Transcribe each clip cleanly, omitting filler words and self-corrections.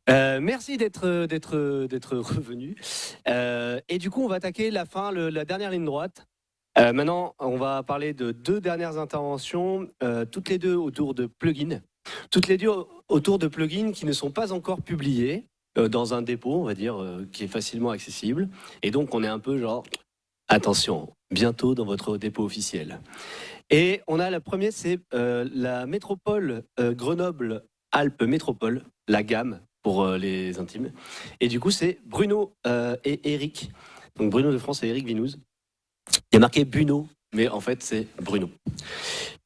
Merci d'être revenu. Et du coup, on va attaquer la dernière ligne droite. Maintenant, on va parler de deux dernières interventions, toutes les deux autour de plugins. Toutes les deux autour de plugins qui ne sont pas encore publiés dans un dépôt, on va dire, qui est facilement accessible. Et donc, on est un peu genre, attention, bientôt dans votre dépôt officiel. Et on a la première, c'est la métropole Grenoble-Alpes Métropole, la gamme pour les intimes. Et du coup, c'est Bruno et Eric. Donc Bruno de France et Eric Vinouz. Il y a marqué Buno, mais en fait, c'est Bruno.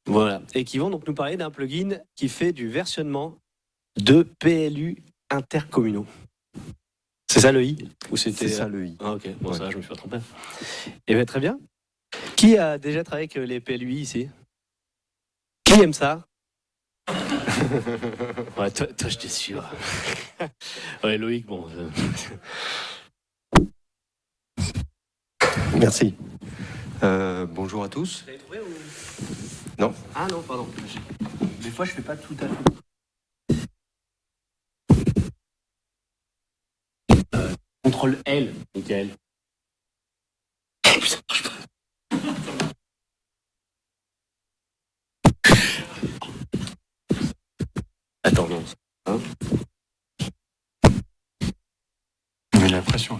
Voilà. Et qui vont donc nous parler d'un plugin qui fait du versionnement de PLU intercommunaux. C'est ça le I ou c'était... C'est ça le I. Ah, ok, bon, Ouais. ça, je me suis pas trompé. Et bien, très bien. Qui a déjà travaillé avec les PLUI ici? Qui aime ça? Ouais, toi j'étais sûr. Ouais, Loïc, bon. Merci. Bonjour à tous. Vous l'avez trouvé ou... Non. Ah non, pardon. Des fois, je fais pas tout à fait. Contrôle L, Michael. Putain, ça marche pas. Attends, non. Hein? Mais la pression.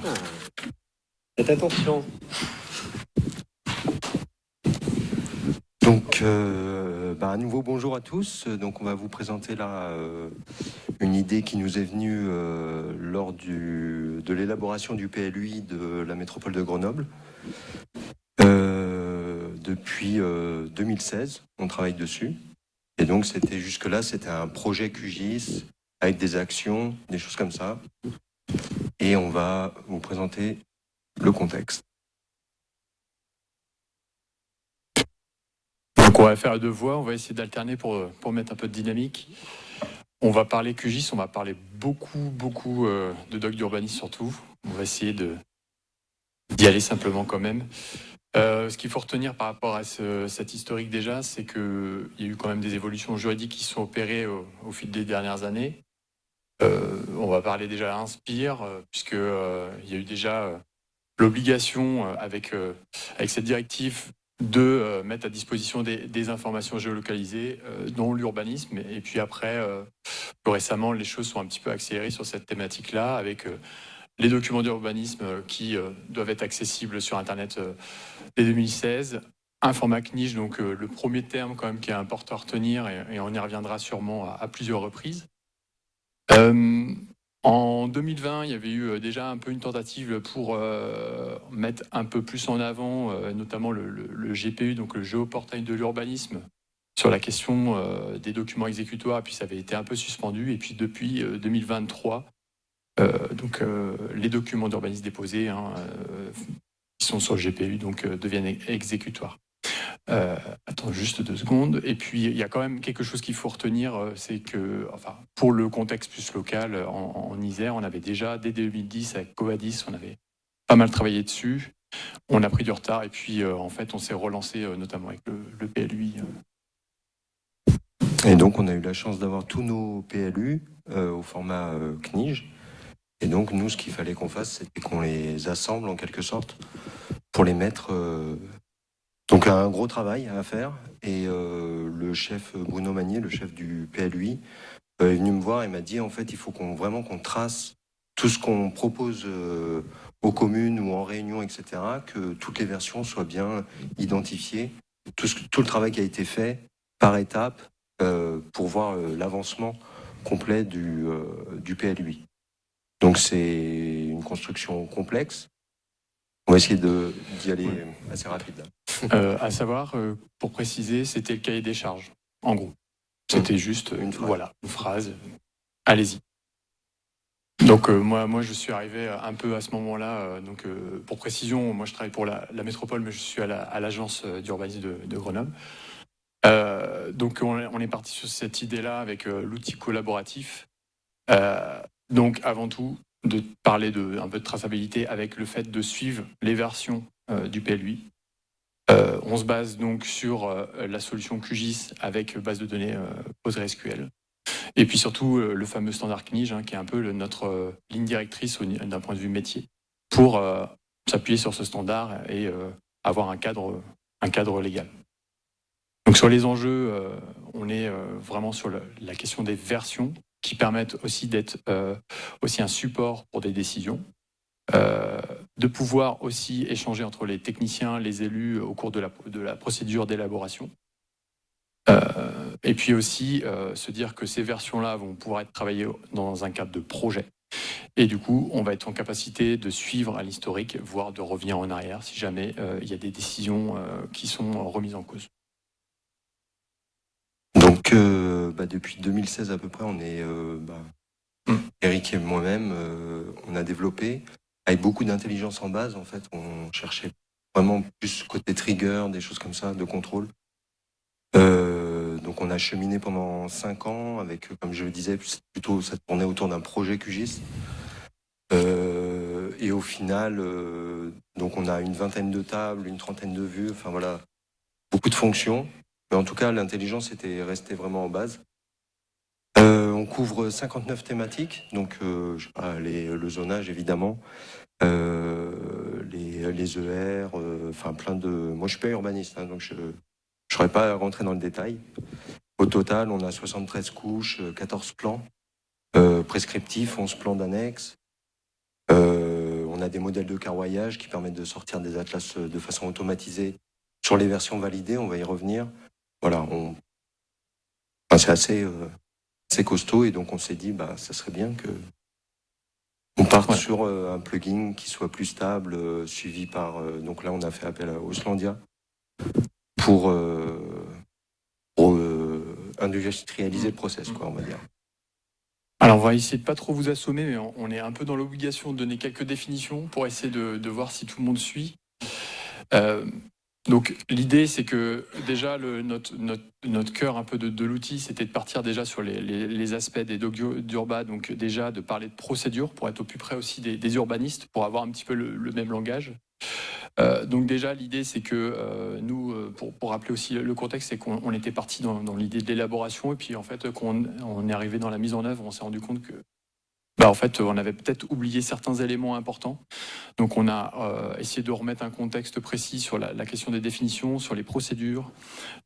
Faites attention. Donc, à nouveau, bonjour à tous. Donc, on va vous présenter là une idée qui nous est venue lors de l'élaboration du PLUI de la métropole de Grenoble. Depuis 2016, on travaille dessus. Et donc, jusque-là, c'était un projet QGIS avec des actions, des choses comme ça. Et on va vous présenter le contexte. Donc on va faire deux voix, on va essayer d'alterner pour mettre un peu de dynamique. On va parler QGIS, on va parler beaucoup de doc d'urbanisme surtout. On va essayer d'y aller simplement quand même. Ce qu'il faut retenir par rapport à cet historique déjà, c'est qu'il y a eu quand même des évolutions juridiques qui sont opérées au fil des dernières années. On va parler déjà à Inspire, puisqu'il y a eu déjà l'obligation avec cette directive de mettre à disposition des informations géolocalisées, dont l'urbanisme. Et puis après, plus récemment, les choses sont un petit peu accélérées sur cette thématique-là, avec les documents d'urbanisme qui doivent être accessibles sur Internet dès 2016. Un format CNIJ, donc le premier terme quand même qui est important à retenir, et on y reviendra sûrement à plusieurs reprises. En 2020, il y avait eu déjà un peu une tentative pour mettre un peu plus en avant, notamment le GPU, donc le géoportail de l'urbanisme, sur la question des documents exécutoires, et puis ça avait été un peu suspendu. Et puis depuis 2023, les documents d'urbanisme déposés qui sont sur le GPU deviennent exécutoires. Attends juste 2 secondes. Et puis, il y a quand même quelque chose qu'il faut retenir, c'est que, pour le contexte plus local, en Isère, on avait déjà, dès 2010, avec Covadis, on avait pas mal travaillé dessus. On a pris du retard et puis, en fait, on s'est relancé, notamment avec le PLUI. Et donc, on a eu la chance d'avoir tous nos PLU au format CNIJ. Et donc, nous, ce qu'il fallait qu'on fasse, c'était qu'on les assemble en quelque sorte pour les mettre... Donc, un gros travail à faire. Et le chef Bruno Magnier, le chef du PLUI, est venu me voir et m'a dit, en fait, il faut vraiment qu'on trace tout ce qu'on propose aux communes ou en réunion, etc., que toutes les versions soient bien identifiées, tout le travail qui a été fait par étape pour voir l'avancement complet du PLUI. Donc c'est une construction complexe. On va essayer d'y aller assez rapide. À savoir, pour préciser, c'était le cahier des charges, en gros. C'était juste une phrase. Allez-y. Donc moi je suis arrivé un peu à ce moment-là. Pour précision, moi je travaille pour la métropole, mais je suis à l'agence d'urbanisme de Grenoble. Donc on est parti sur cette idée-là avec l'outil collaboratif. Donc avant tout, de parler un peu de traçabilité avec le fait de suivre les versions du PLUI. On se base donc sur la solution QGIS avec base de données PostgreSQL. Et puis surtout le fameux standard CNIGE, qui est un peu notre ligne directrice d'un point de vue métier, pour s'appuyer sur ce standard et avoir un cadre légal. Donc sur les enjeux, on est vraiment sur la question des versions qui permettent aussi d'être aussi un support pour des décisions, de pouvoir aussi échanger entre les techniciens, les élus au cours de la procédure d'élaboration. Et puis aussi se dire que ces versions-là vont pouvoir être travaillées dans un cadre de projet. Et du coup, on va être en capacité de suivre à l'historique, voire de revenir en arrière si jamais il y a des décisions qui sont remises en cause. Donc, depuis 2016 à peu près, on est, Eric et moi-même, on a développé, avec beaucoup d'intelligence en base, en fait, on cherchait vraiment plus côté trigger, des choses comme ça, de contrôle. Donc on a cheminé pendant 5 ans avec, comme je le disais, plutôt ça tournait autour d'un projet QGIS. Et au final, donc on a une 20aine de tables, une 30aine de vues, enfin voilà, beaucoup de fonctions. Mais en tout cas, l'intelligence était restée vraiment en base. On couvre 59 thématiques, donc le zonage évidemment, les ER, enfin plein de. Moi, je suis pas urbaniste, donc je ne saurais pas rentrer dans le détail. Au total, on a 73 couches, 14 plans prescriptifs, 11 plans d'annexes. On a des modèles de carroyage qui permettent de sortir des atlas de façon automatisée sur les versions validées. On va y revenir. Voilà, c'est assez costaud et donc on s'est dit, ça serait bien que on parte sur un plugin qui soit plus stable, suivi par. Donc là, on a fait appel à Auslandia pour industrialiser le process, on va dire. Alors, on va essayer de pas trop vous assommer, mais on est un peu dans l'obligation de donner quelques définitions pour essayer de voir si tout le monde suit. Donc, l'idée, c'est que déjà, notre cœur un peu de l'outil, c'était de partir déjà sur les aspects des docs d'Urba, donc déjà de parler de procédure pour être au plus près aussi des urbanistes, pour avoir un petit peu le même langage. Donc déjà, l'idée, c'est que nous, pour rappeler aussi le contexte, c'est qu'on était parti dans l'idée de l'élaboration, et puis en fait, quand on est arrivé dans la mise en œuvre, on s'est rendu compte que en fait, on avait peut-être oublié certains éléments importants. Donc on a essayé de remettre un contexte précis sur la question des définitions, sur les procédures,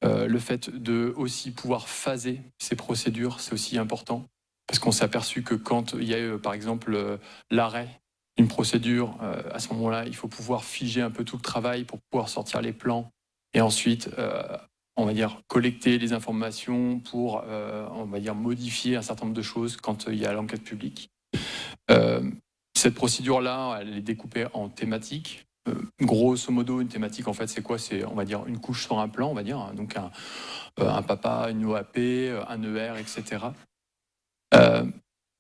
le fait de aussi pouvoir phaser ces procédures, c'est aussi important, parce qu'on s'est aperçu que quand il y a eu, par exemple, l'arrêt d'une procédure, à ce moment-là, il faut pouvoir figer un peu tout le travail pour pouvoir sortir les plans, et ensuite, on va dire, collecter les informations pour, on va dire, modifier un certain nombre de choses quand il y a l'enquête publique. Cette procédure-là, elle est découpée en thématiques. Grosso modo, une thématique, en fait, c'est quoi ? C'est, on va dire, une couche sur un plan, on va dire. Donc, un PAPA, une OAP, un ER, etc.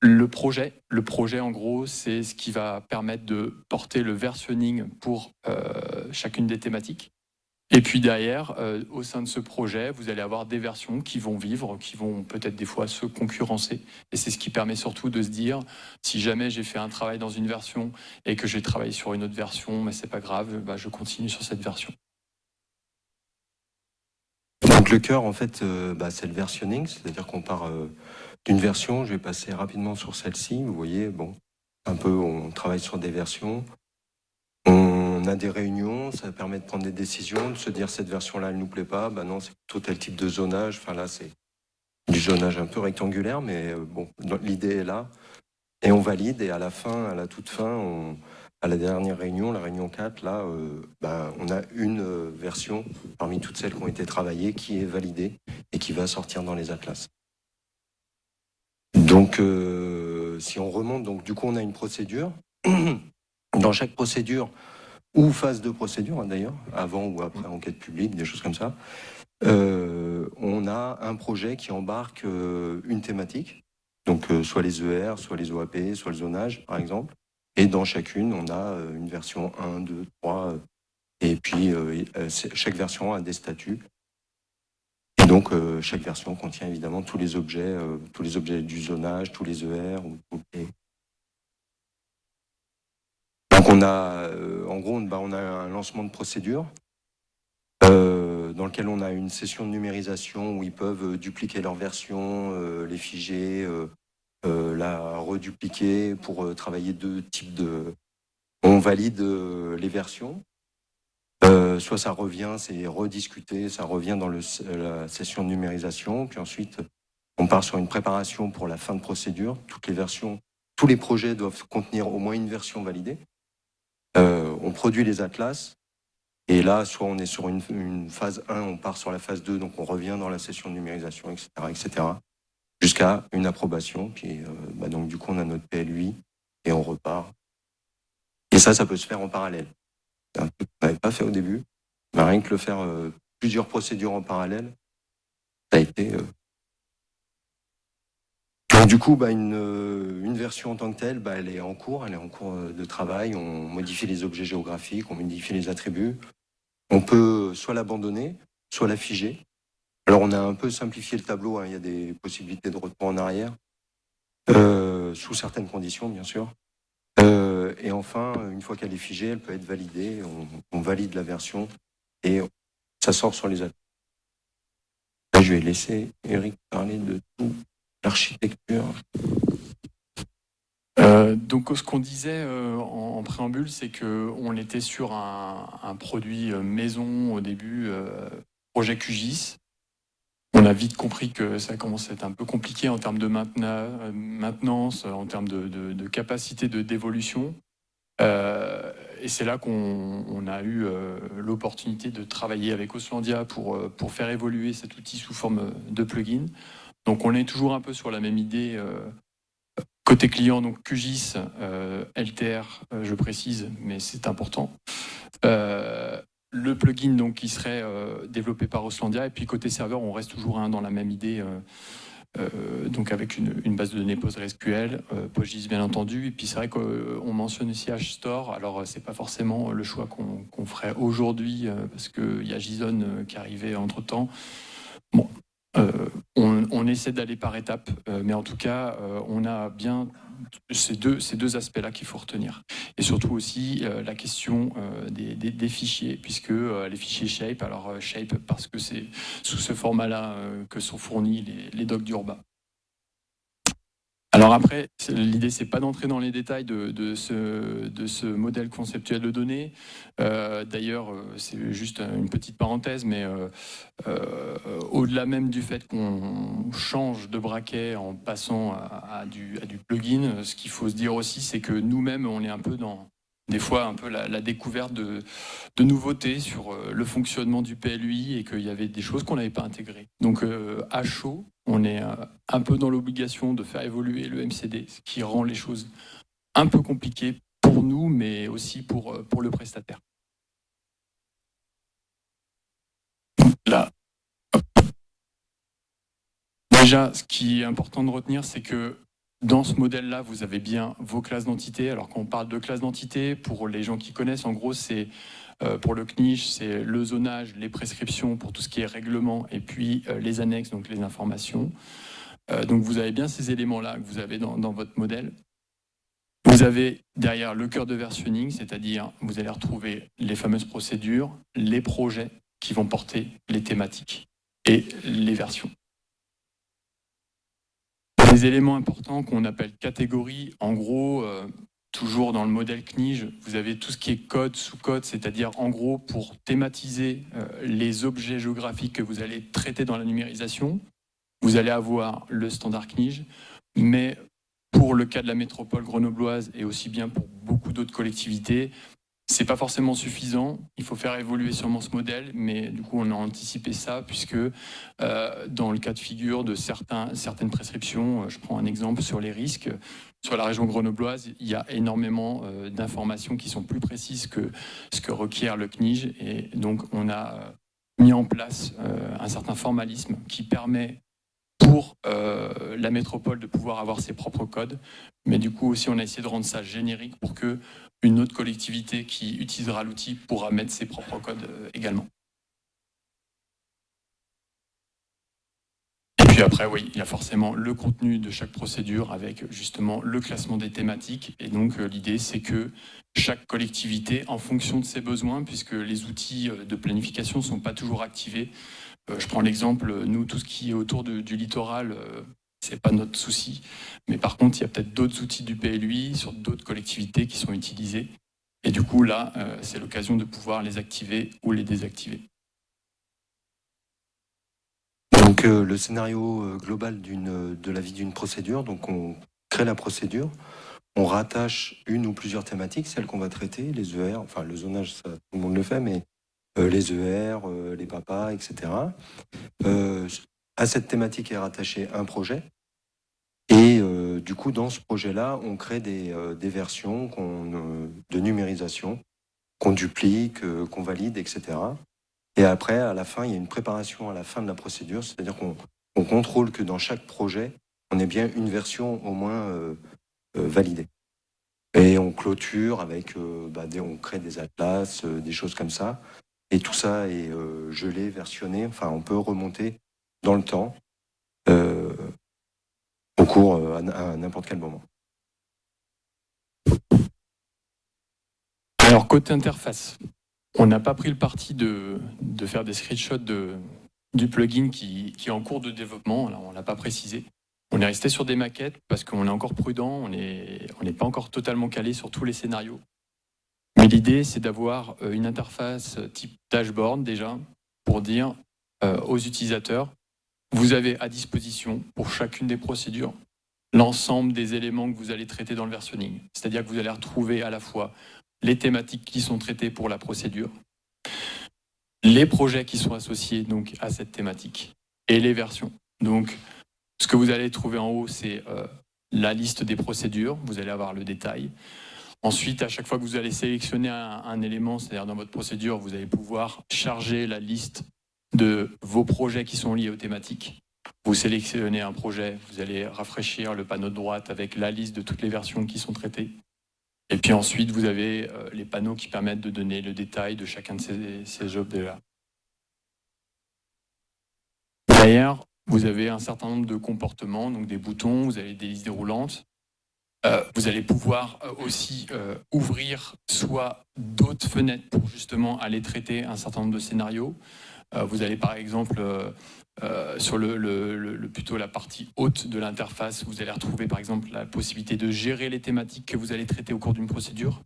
Le projet, en gros, c'est ce qui va permettre de porter le versionning pour chacune des thématiques. Et puis derrière, au sein de ce projet, vous allez avoir des versions qui vont vivre, qui vont peut-être des fois se concurrencer. Et c'est ce qui permet surtout de se dire, si jamais j'ai fait un travail dans une version et que j'ai travaillé sur une autre version, mais c'est pas grave, je continue sur cette version. Donc le cœur, en fait, c'est le versionning, c'est-à-dire qu'on part d'une version. Je vais passer rapidement sur celle-ci. Vous voyez, un peu, on travaille sur des versions. On a des réunions, ça permet de prendre des décisions, de se dire cette version-là, elle nous plaît pas. Non, c'est plutôt tel type de zonage. Enfin là, c'est du zonage un peu rectangulaire, mais l'idée est là. Et on valide. Et à la fin, à la toute fin, à la dernière réunion, la réunion 4, là, on a une version parmi toutes celles qui ont été travaillées qui est validée et qui va sortir dans les atlas. Donc, si on remonte, donc du coup, on a une procédure. Dans chaque procédure, ou phase de procédure d'ailleurs, avant ou après enquête publique, des choses comme ça, on a un projet qui embarque une thématique, donc soit les ER, soit les OAP, soit le zonage par exemple, et dans chacune on a une version 1, 2, 3, et puis chaque version a des statuts, et donc chaque version contient évidemment tous les objets du zonage, tous les ER, Donc on a, en gros, on a un lancement de procédure. dans lequel on a une session de numérisation où ils peuvent dupliquer leur version, les figer, la redupliquer pour travailler deux types de... On valide les versions. Soit ça revient, c'est rediscuté, ça revient dans la session de numérisation, puis ensuite on part sur une préparation pour la fin de procédure. Toutes les versions, tous les projets doivent contenir au moins une version validée. On produit les atlas, et là, soit on est sur une phase 1, on part sur la phase 2, donc on revient dans la session de numérisation, etc., jusqu'à une approbation, puis donc du coup on a notre PLUI, et on repart. Et ça peut se faire en parallèle. C'est un truc qu'on n'avait pas fait au début. Mais rien que le faire plusieurs procédures en parallèle, ça a été... Donc du coup, une version en tant que telle, elle est en cours de travail. On modifie les objets géographiques, on modifie les attributs. On peut soit l'abandonner, soit la figer. Alors on a un peu simplifié le tableau, hein. Il y a des possibilités de retour en arrière, sous certaines conditions bien sûr. Et enfin, une fois qu'elle est figée, elle peut être validée, on valide la version et ça sort sur les atlas. Là, je vais laisser Eric parler de tout l'architecture. Donc ce qu'on disait en préambule, c'est qu'on était sur un produit maison au début, projet QGIS. On a vite compris que ça commence à être un peu compliqué en termes de maintenance, en termes de capacité d'évolution. Et c'est là qu'on a eu l'opportunité de travailler avec Auslandia pour faire évoluer cet outil sous forme de plugin. Donc on est toujours un peu sur la même idée côté client, donc QGIS, LTR, je précise, mais c'est important. Le plugin donc, qui serait développé par Auslandia, et puis côté serveur, on reste toujours dans la même idée, donc avec une base de données PostgreSQL, PostGIS bien entendu, et puis c'est vrai qu'on mentionne aussi HStore. Alors c'est pas forcément le choix qu'on ferait aujourd'hui parce qu'il y a JSON qui arrivait entre temps. Bon, on essaie d'aller par étapes, mais en tout cas, on a bien ces deux aspects-là qu'il faut retenir. Et surtout aussi la question des fichiers, puisque les fichiers Shape, alors Shape parce que c'est sous ce format-là que sont fournis les docs d'Urba. Alors après, l'idée, c'est pas d'entrer dans les détails de ce modèle conceptuel de données. D'ailleurs, c'est juste une petite parenthèse, mais au-delà même du fait qu'on change de braquet en passant à du plugin, ce qu'il faut se dire aussi, c'est que nous-mêmes, on est un peu des fois un peu la découverte de nouveautés sur le fonctionnement du PLUI et qu'il y avait des choses qu'on n'avait pas intégrées. Donc à chaud, on est un peu dans l'obligation de faire évoluer le MCD, ce qui rend les choses un peu compliquées pour nous, mais aussi pour le prestataire. Là. Déjà, ce qui est important de retenir, c'est que dans ce modèle-là, vous avez bien vos classes d'entités. Alors quand on parle de classes d'entités, pour les gens qui connaissent, en gros, c'est pour le CNIJ, c'est le zonage, les prescriptions pour tout ce qui est règlement, et puis les annexes, donc les informations. Donc vous avez bien ces éléments-là que vous avez dans votre modèle. Vous avez derrière le cœur de versionning, c'est-à-dire vous allez retrouver les fameuses procédures, les projets qui vont porter les thématiques et les versions. Les éléments importants qu'on appelle catégories, en gros, toujours dans le modèle CNIJ, vous avez tout ce qui est code, sous-code, c'est-à-dire en gros pour thématiser les objets géographiques que vous allez traiter dans la numérisation. Vous allez avoir le standard CNIJ, mais pour le cas de la métropole grenobloise et aussi bien pour beaucoup d'autres collectivités, c'est pas forcément suffisant. Il faut faire évoluer sûrement ce modèle, mais du coup on a anticipé ça puisque dans le cas de figure de certaines prescriptions, je prends un exemple sur les risques, sur la région grenobloise, il y a énormément d'informations qui sont plus précises que ce que requiert le CNIJ, et donc on a mis en place un certain formalisme qui permet pour la métropole de pouvoir avoir ses propres codes, mais du coup aussi on a essayé de rendre ça générique pour que une autre collectivité qui utilisera l'outil pourra mettre ses propres codes également. Et puis puis après, oui, il y a forcément le contenu de chaque procédure avec justement le classement des thématiques. Et donc, l'idée, c'est que chaque collectivité, en fonction de ses besoins, puisque les outils de planification ne sont pas toujours activés. Je prends l'exemple, nous, tout ce qui est autour du littoral, c'est pas notre souci. Mais par contre, il y a peut-être d'autres outils du PLUI sur d'autres collectivités qui sont utilisés. Et du coup, là, c'est l'occasion de pouvoir les activer ou les désactiver. Donc le scénario global de la vie d'une procédure, donc on crée la procédure, on rattache une ou plusieurs thématiques, celles qu'on va traiter, les ER, enfin le zonage, ça, tout le monde le fait, mais les ER, les papas, etc. À cette thématique est rattaché un projet. Et du coup, dans ce projet-là, on crée des versions de numérisation qu'on duplique, qu'on valide, etc. Et après, à la fin, il y a une préparation à la fin de la procédure, c'est-à-dire qu'on contrôle que dans chaque projet, on ait bien une version au moins validée. Et on clôture avec, on crée des atlas, des choses comme ça. Et tout ça est gelé, versionné. Enfin, on peut remonter dans le temps au cours à n'importe quel moment. Alors, côté interface, on n'a pas pris le parti de faire des screenshots du plugin qui est en cours de développement. Là, on ne l'a pas précisé. On est resté sur des maquettes parce qu'on est encore prudent, on n'est pas encore totalement calé sur tous les scénarios. Mais l'idée, c'est d'avoir une interface type dashboard déjà pour dire aux utilisateurs, vous avez à disposition pour chacune des procédures l'ensemble des éléments que vous allez traiter dans le versionning. C'est-à-dire que vous allez retrouver à la fois les thématiques qui sont traitées pour la procédure, les projets qui sont associés donc à cette thématique et les versions. Donc, ce que vous allez trouver en haut, c'est la liste des procédures. Vous allez avoir le détail. Ensuite, à chaque fois que vous allez sélectionner un élément, c'est-à-dire dans votre procédure, vous allez pouvoir charger la liste de vos projets qui sont liés aux thématiques. Vous sélectionnez un projet, vous allez rafraîchir le panneau de droite avec la liste de toutes les versions qui sont traitées. Et puis ensuite, vous avez les panneaux qui permettent de donner le détail de chacun de ces objets-là. Derrière, vous avez un certain nombre de comportements, donc des boutons, vous avez des listes déroulantes. Vous allez pouvoir aussi ouvrir soit d'autres fenêtres pour justement aller traiter un certain nombre de scénarios. Vous allez par exemple sur plutôt la partie haute de l'interface, vous allez retrouver par exemple la possibilité de gérer les thématiques que vous allez traiter au cours d'une procédure,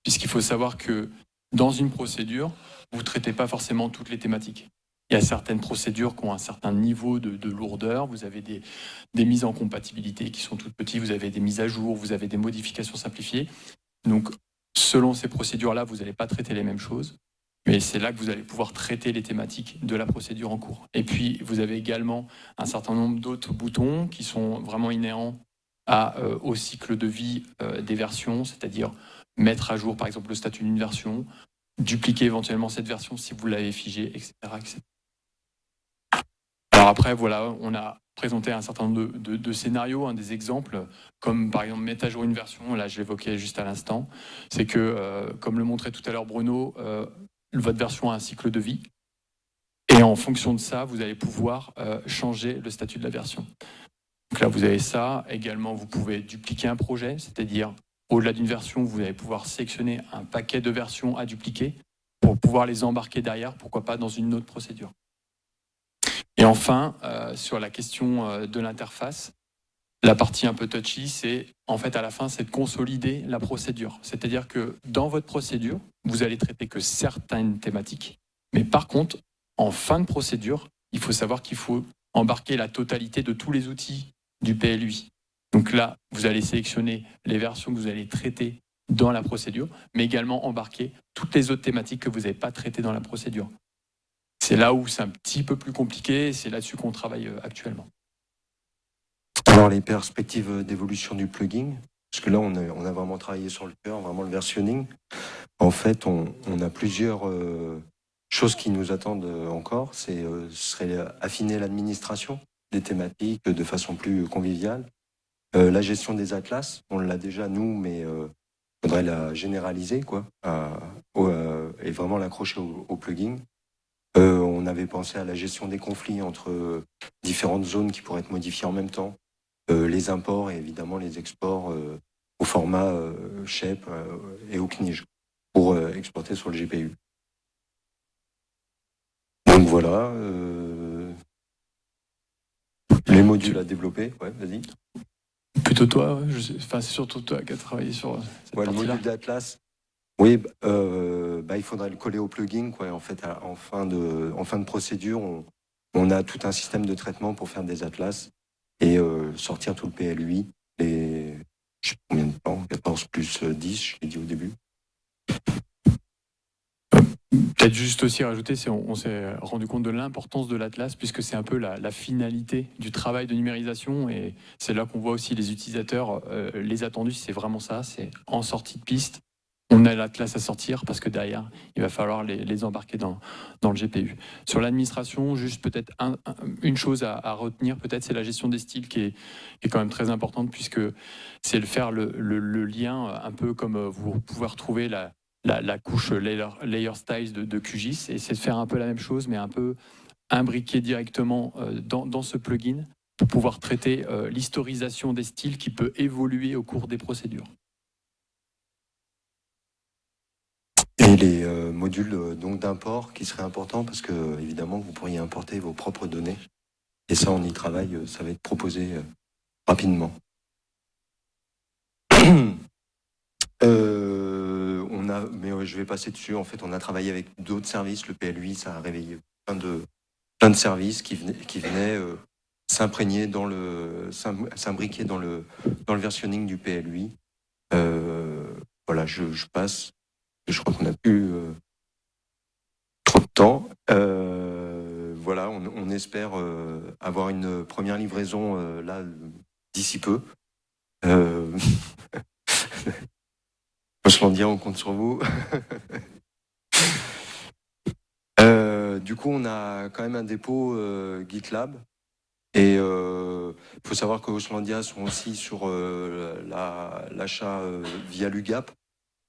puisqu'il faut savoir que dans une procédure, vous ne traitez pas forcément toutes les thématiques. Il y a certaines procédures qui ont un certain niveau de lourdeur, vous avez des mises en compatibilité qui sont toutes petites, vous avez des mises à jour, vous avez des modifications simplifiées. Donc, selon ces procédures-là, vous n'allez pas traiter les mêmes choses. Mais c'est là que vous allez pouvoir traiter les thématiques de la procédure en cours. Et puis, vous avez également un certain nombre d'autres boutons qui sont vraiment inhérents au cycle de vie des versions, c'est-à-dire mettre à jour, par exemple, le statut d'une version, dupliquer éventuellement cette version si vous l'avez figée, etc., etc. Alors après, voilà, on a présenté un certain nombre de scénarios, des exemples, comme par exemple mettre à jour une version, là je l'évoquais juste à l'instant, c'est que, comme le montrait tout à l'heure Bruno, votre version a un cycle de vie, et en fonction de ça, vous allez pouvoir changer le statut de la version. Donc là, vous avez ça. Également, vous pouvez dupliquer un projet, c'est-à-dire, au-delà d'une version, vous allez pouvoir sélectionner un paquet de versions à dupliquer pour pouvoir les embarquer derrière, pourquoi pas dans une autre procédure. Et enfin, sur la question de l'interface, la partie un peu touchy, c'est en fait à la fin, c'est de consolider la procédure. C'est-à-dire que dans votre procédure, vous allez traiter que certaines thématiques, mais par contre, en fin de procédure, il faut savoir qu'il faut embarquer la totalité de tous les outils du PLUI. Donc là, vous allez sélectionner les versions que vous allez traiter dans la procédure, mais également embarquer toutes les autres thématiques que vous n'avez pas traitées dans la procédure. C'est là où c'est un petit peu plus compliqué, et c'est là-dessus qu'on travaille actuellement. Alors les perspectives d'évolution du plugin, parce que là on a vraiment travaillé sur le cœur, vraiment le versionning. En fait, on a plusieurs choses qui nous attendent encore. Ce serait affiner l'administration des thématiques de façon plus conviviale. La gestion des atlas, on l'a déjà nous, mais faudrait la généraliser, quoi, et vraiment l'accrocher au plugin. On avait pensé à la gestion des conflits entre différentes zones qui pourraient être modifiées en même temps. Les imports et évidemment les exports au format SHEP et au CNIJ pour exporter sur le GPU. Donc voilà. Les modules à développer, ouais, vas-y. Plutôt toi, ouais, c'est surtout toi qui as travaillé sur cette Ouais, le partie-là. module d'Atlas. Oui, il faudrait le coller au plugin, quoi. En fait, en fin de procédure, on a tout un système de traitement pour faire des atlas et sortir tout le PLUI. Et je sais pas combien de temps, 14 plus 10, je l'ai dit au début. Peut-être juste aussi rajouter, on s'est rendu compte de l'importance de l'Atlas, puisque c'est un peu la finalité du travail de numérisation, et c'est là qu'on voit aussi les utilisateurs, les attendus, c'est vraiment ça, c'est en sortie de piste, on a l'Atlas à sortir, parce que derrière, il va falloir les embarquer dans le GPU. Sur l'administration, juste peut-être une chose à retenir, peut-être, c'est la gestion des styles qui est quand même très importante, puisque c'est faire le lien, un peu comme vous pouvez retrouver la couche layer styles de QGIS, et c'est de faire un peu la même chose, mais un peu imbriquer directement dans ce plugin pour pouvoir traiter l'historisation des styles qui peut évoluer au cours des procédures. Et les modules donc d'import qui seraient importants parce que évidemment vous pourriez importer vos propres données. Et ça, on y travaille, ça va être proposé rapidement. Mais je vais passer dessus. En fait, on a travaillé avec d'autres services. Le PLUI, ça a réveillé plein de services qui venaient s'imprégner s'imbriquer dans le versionning du PLUI. Voilà, je passe. Je crois qu'on n'a plus trop de temps. Voilà, on espère avoir une première livraison là d'ici peu. Oslandia, on compte sur vous. Du coup, on a quand même un dépôt GitLab. Et il faut savoir que Oslandia sont aussi sur l'achat via l'UGAP,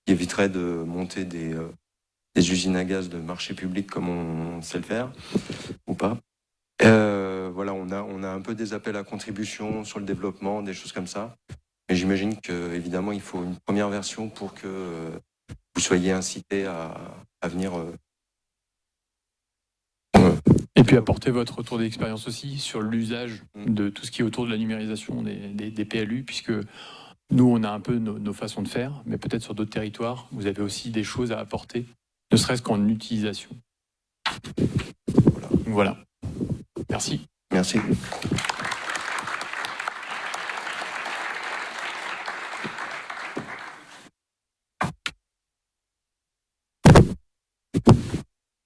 qui éviterait de monter des usines à gaz de marché public comme on sait le faire, ou pas. Voilà, on a un peu des appels à contribution sur le développement, des choses comme ça. Mais j'imagine qu'évidemment, il faut une première version pour que vous soyez incité à venir. Et puis apporter votre retour d'expérience aussi sur l'usage de tout ce qui est autour de la numérisation des PLU, puisque nous, on a un peu nos façons de faire, mais peut-être sur d'autres territoires, vous avez aussi des choses à apporter, ne serait-ce qu'en utilisation. Voilà. Merci. Merci.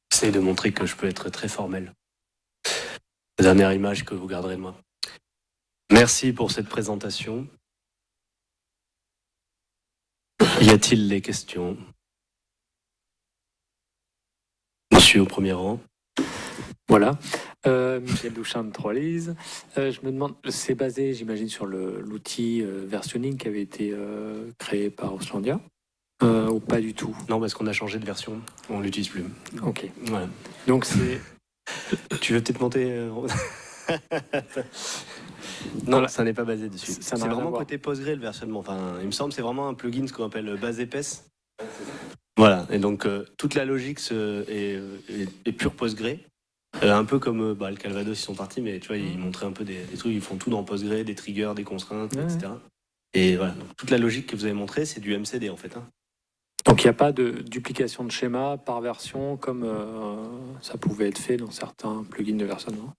J'essaie de montrer que je peux être très formel. La dernière image que vous garderez de moi. Merci pour cette présentation. Y a-t-il des questions? Monsieur au premier rang. Voilà. Michel Douchin de Trollise. Je me demande, c'est basé, j'imagine, sur l'outil versionning qui avait été créé par Oslandia ou pas du tout? Non, parce qu'on a changé de version. On l'utilise plus. Ok. Voilà. Donc c'est... Tu veux peut-être monter Non, Voilà. ça n'est pas basé dessus. Ça n'a C'est rien à vraiment voir. côté Postgre le versionnement. Enfin, il me semble que c'est vraiment un plugin, ce qu'on appelle base épaisse. Voilà. Et donc toute la logique est pure Postgre. Un peu comme le Calvados, ils sont partis, mais tu vois, ils montraient un peu des trucs. Ils font tout dans Postgre, des triggers, des constraintes, Ouais. etc. Et voilà. Donc, toute la logique que vous avez montrée, c'est du MCD en fait. Donc il n'y a pas de duplication de schéma par version comme ça pouvait être fait dans certains plugins de versionnement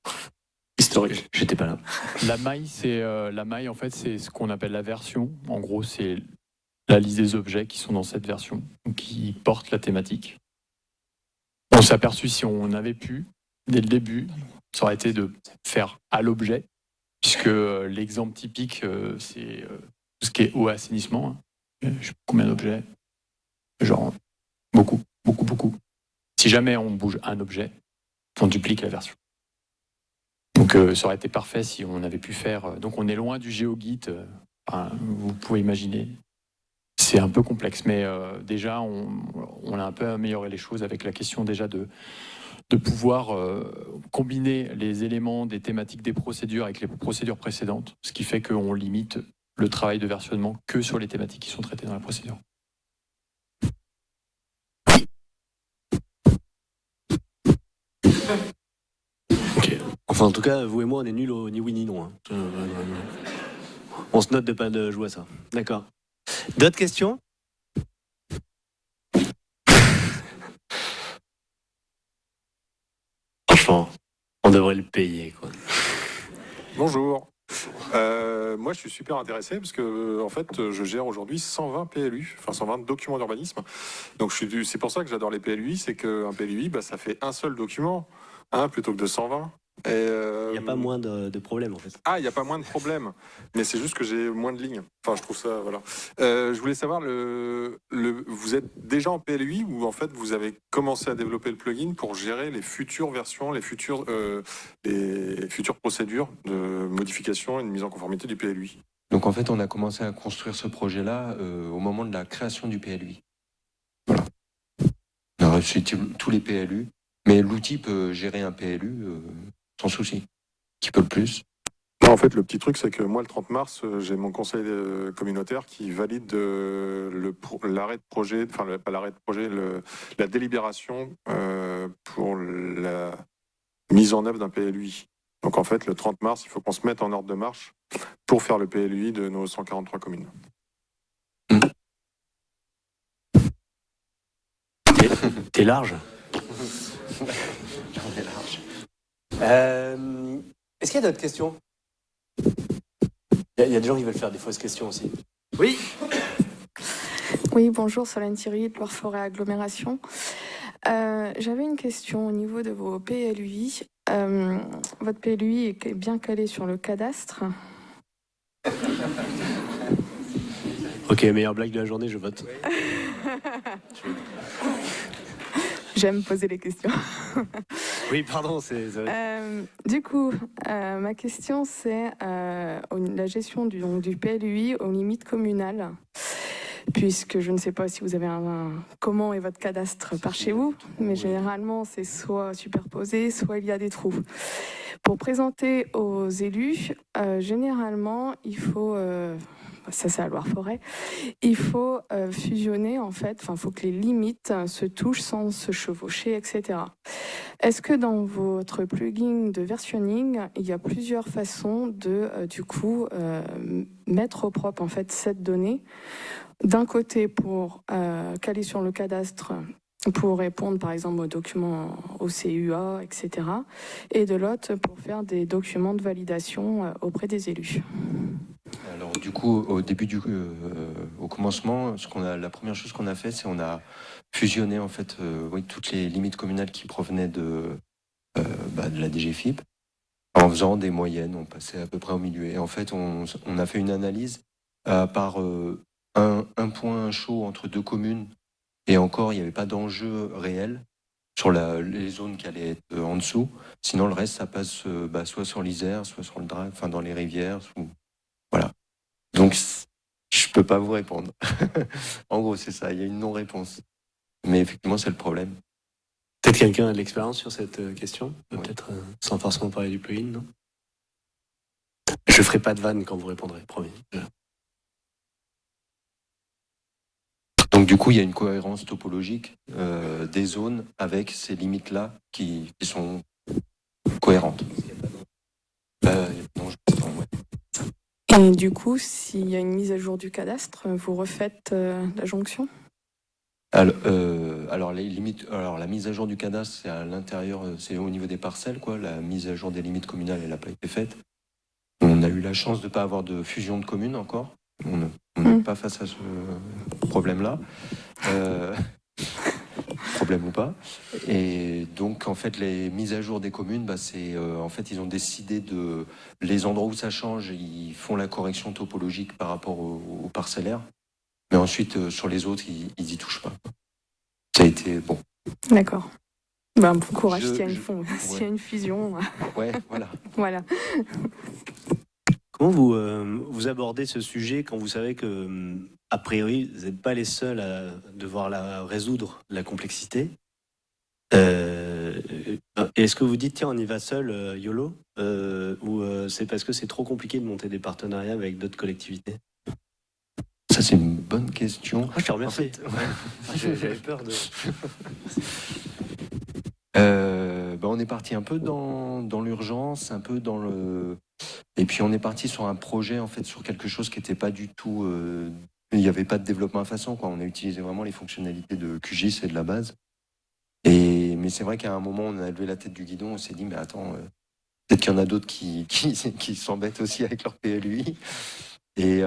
historique. J'étais pas là. La maille, en fait, c'est ce qu'on appelle la version. En gros, c'est la liste des objets qui sont dans cette version, qui portent la thématique. On s'est aperçu, si on avait pu, dès le début, ça aurait été de faire à l'objet, puisque l'exemple typique, c'est tout ce qui est eau et assainissement. Je sais pas combien d'objets. Genre, beaucoup. Si jamais on bouge un objet, on duplique la version. Donc ça aurait été parfait si on avait pu faire... donc on est loin du GeoGit, vous pouvez imaginer. C'est un peu complexe, mais déjà on a un peu amélioré les choses avec la question déjà de de pouvoir combiner les éléments des thématiques des procédures avec les procédures précédentes, ce qui fait qu'on limite le travail de versionnement que sur les thématiques qui sont traitées dans la procédure. Ok. Enfin, en tout cas, vous et moi, on est nuls au ni oui ni non. Hein. On se note de pas de jouer à ça. D'accord. D'autres questions? Franchement, on devrait le payer, quoi. Bonjour. Moi, je suis super intéressé parce que, en fait, je gère aujourd'hui 120 PLU, enfin 120 documents d'urbanisme. Donc, c'est pour ça que j'adore les PLUI, c'est qu'un PLUI, bah, ça fait un seul document, hein, plutôt que de 120. Et, Il n'y a pas moins de problèmes, en fait. Ah, il n'y a pas moins de problèmes, mais c'est juste que j'ai moins de lignes. Enfin, je trouve ça, voilà. Je voulais savoir, vous êtes déjà en PLUI ou en fait vous avez commencé à développer le plugin pour gérer les futures versions, les futures procédures de modification et de mise en conformité du PLUI? Donc en fait, on a commencé à construire ce projet-là au moment de la création du PLUI. Voilà. On a reçu tous les PLU, mais l'outil peut gérer un PLU sans souci. Qui peut le plus. Non, en fait, le petit truc, c'est que moi, le 30 mars, j'ai mon conseil communautaire qui valide l'arrêt de projet, enfin, pas l'arrêt de projet, la délibération pour la mise en œuvre d'un PLUI. Donc, en fait, le 30 mars, il faut qu'on se mette en ordre de marche pour faire le PLUI de nos 143 communes. T'es large. On est large. Est-ce qu'il y a d'autres questions? Il y a des gens qui veulent faire des fausses questions aussi. Oui. Oui, bonjour, Solène Thierry de Loire-Forêt Agglomération. J'avais une question au niveau de vos PLUI. Votre PLUI est bien calé sur le cadastre. Ok, meilleure blague de la journée, je vote. J'aime poser les questions. Oui, pardon, Du coup, ma question, c'est la gestion du PLUI aux limites communales. Puisque je ne sais pas si vous avez comment est votre cadastre par chez vous, mais généralement, c'est soit superposé, soit il y a des trous. Pour présenter aux élus, généralement, il faut... ça c'est à Loire-Forêt, il faut fusionner en fait, il faut que les limites se touchent sans se chevaucher, etc. Est-ce que dans votre plugin de versionning, il y a plusieurs façons de mettre au propre en fait cette donnée, d'un côté pour caler sur le cadastre pour répondre par exemple aux documents au CUA, etc. Et de l'autre pour faire des documents de validation auprès des élus. Alors du coup, au commencement, la première chose qu'on a fait, c'est on a fusionné en fait toutes les limites communales qui provenaient de la DGFiP en faisant des moyennes. On passait à peu près au milieu. Et en fait, on a fait une analyse par un point chaud entre deux communes. Et encore, il n'y avait pas d'enjeu réel sur les zones qui allaient être en dessous. Sinon, le reste, ça passe soit sur l'Isère, soit sur le Drac, enfin dans les rivières. Voilà. Donc, je peux pas vous répondre. En gros, c'est ça. Il y a une non-réponse. Mais effectivement, c'est le problème. Peut-être quelqu'un a de l'expérience sur cette question. Oui. Peut-être sans forcément parler du plugin, non? Je ferai pas de vanne quand vous répondrez, promis. Donc du coup, il y a une cohérence topologique des zones avec ces limites-là qui sont cohérentes. Non, je pense pas, ouais. Et du coup, s'il y a une mise à jour du cadastre, vous refaites la jonction? Alors les limites, la mise à jour du cadastre, c'est à l'intérieur, c'est au niveau des parcelles, quoi. La mise à jour des limites communales, elle n'a pas été faite. On a eu la chance de ne pas avoir de fusion de communes encore. On n'est pas face à ce problème-là. Problème ou pas. Et donc, en fait, les mises à jour des communes, en fait, ils ont décidé de... Les endroits où ça change, ils font la correction topologique par rapport au parcellaire. Mais ensuite, sur les autres, ils y touchent pas. Ça a été bon. D'accord. Bon courage s'il y a s'il y a une fusion. Ouais, voilà. Voilà. Comment vous abordez ce sujet quand vous savez que, a priori, vous n'êtes pas les seuls à devoir résoudre la complexité Est-ce que vous dites, tiens, on y va seul, YOLO, ou c'est parce que c'est trop compliqué de monter des partenariats avec d'autres collectivités? Ça, c'est une bonne question. Je te remercie. En fait, J'avais peur de... On est parti un peu dans l'urgence, un peu dans le... Et puis on est parti sur un projet, en fait, sur quelque chose qui n'était pas du tout... Il n'y avait pas de développement à façon, quoi. On a utilisé vraiment les fonctionnalités de QGIS et de la base. Mais c'est vrai qu'à un moment, on a levé la tête du guidon, on s'est dit, mais attends, peut-être qu'il y en a d'autres qui s'embêtent aussi avec leur PLUI. Et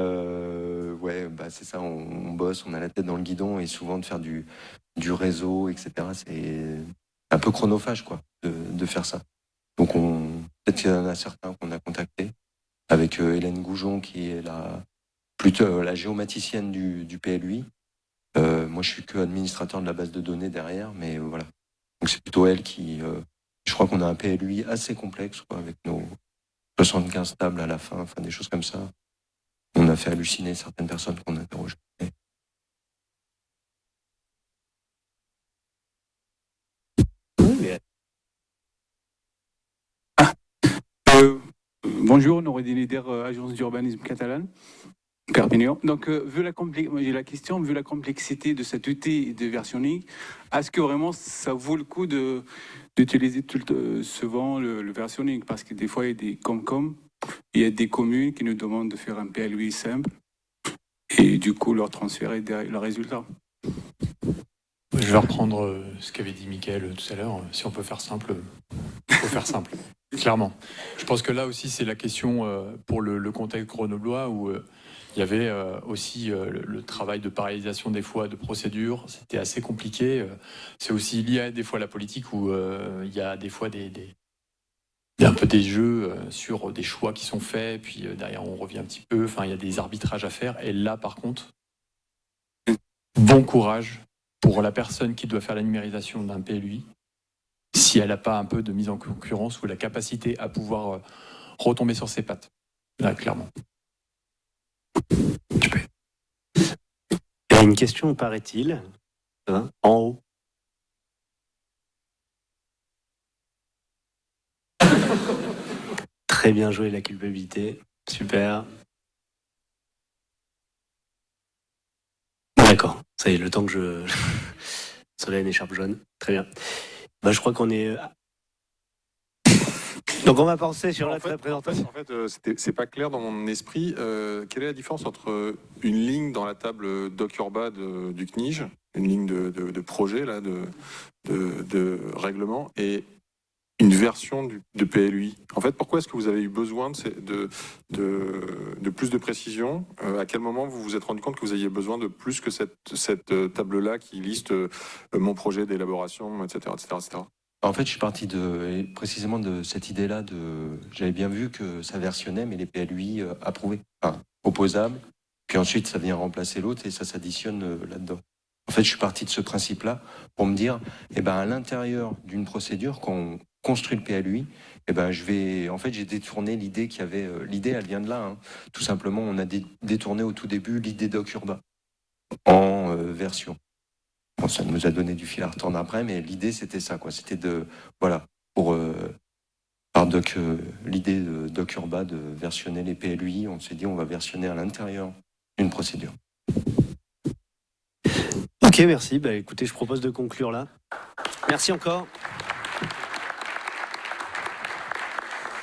c'est ça, on bosse, on a la tête dans le guidon, et souvent de faire du réseau, etc., c'est un peu chronophage, quoi, de faire ça. Donc peut-être qu'il y en a certains qu'on a contactés, avec Hélène Goujon, qui est plutôt la géomaticienne du PLUI. Moi, je suis que administrateur de la base de données derrière, mais voilà. Donc c'est plutôt elle qui... je crois qu'on a un PLUI assez complexe, quoi, avec nos 75 tables à la fin, enfin des choses comme ça. On a fait halluciner certaines personnes qu'on interroge. Bonjour, Noureddin Eder, agence d'urbanisme catalane, Perpignan. Donc, j'ai la question, vu la complexité de cet outil de versionning, est-ce que vraiment ça vaut le coup d'utiliser souvent le versionning? Parce que des fois, il y a des il y a des communes qui nous demandent de faire un PLUI simple et du coup leur transférer le résultat. Je vais reprendre ce qu'avait dit Mickaël tout à l'heure. Si on peut faire simple, il faut faire simple. Clairement. Je pense que là aussi, c'est la question pour le contexte grenoblois où il y avait aussi le travail de parallélisation des fois de procédures. C'était assez compliqué. C'est aussi lié des fois à la politique où il y a des fois un peu des jeux sur des choix qui sont faits. Puis derrière, on revient un petit peu. Enfin, il y a des arbitrages à faire. Et là, par contre, bon courage pour la personne qui doit faire la numérisation d'un PLUI, si elle n'a pas un peu de mise en concurrence ou la capacité à pouvoir retomber sur ses pattes. Là, clairement. Il y a une question, paraît-il, en haut. Très bien joué, la culpabilité. Super. D'accord, ça y est, le temps que je... Soleil, une écharpe jaune. Très bien. Je crois qu'on est... Donc on va penser sur la présentation. En fait, c'est pas clair dans mon esprit. Quelle est la différence entre une ligne dans la table DocUrba du CNIJ, une ligne de projet, là, de règlement, et une version de PLUI? En fait, pourquoi est-ce que vous avez eu besoin de plus de précision? À quel moment vous vous êtes rendu compte que vous aviez besoin de plus que cette table-là qui liste mon projet d'élaboration, etc., etc., etc. En fait, je suis parti précisément de cette idée-là. J'avais bien vu que ça versionnait, mais les PLUI approuvés, enfin, opposables. Puis ensuite, ça vient remplacer l'autre et ça s'additionne là-dedans. En fait, je suis parti de ce principe-là pour me dire, à l'intérieur d'une procédure, quand on construit le PLUI, j'ai détourné l'idée qu'il y avait. L'idée, elle vient de là. Hein. Tout simplement, on a détourné au tout début l'idée DocUrba en version. Bon, ça nous a donné du fil à retordre après, mais l'idée, c'était ça, quoi. C'était l'idée de DocUrba de versionner les PLUI. On s'est dit, on va versionner à l'intérieur d'une procédure. Ok, merci. Écoutez, je propose de conclure là. Merci encore.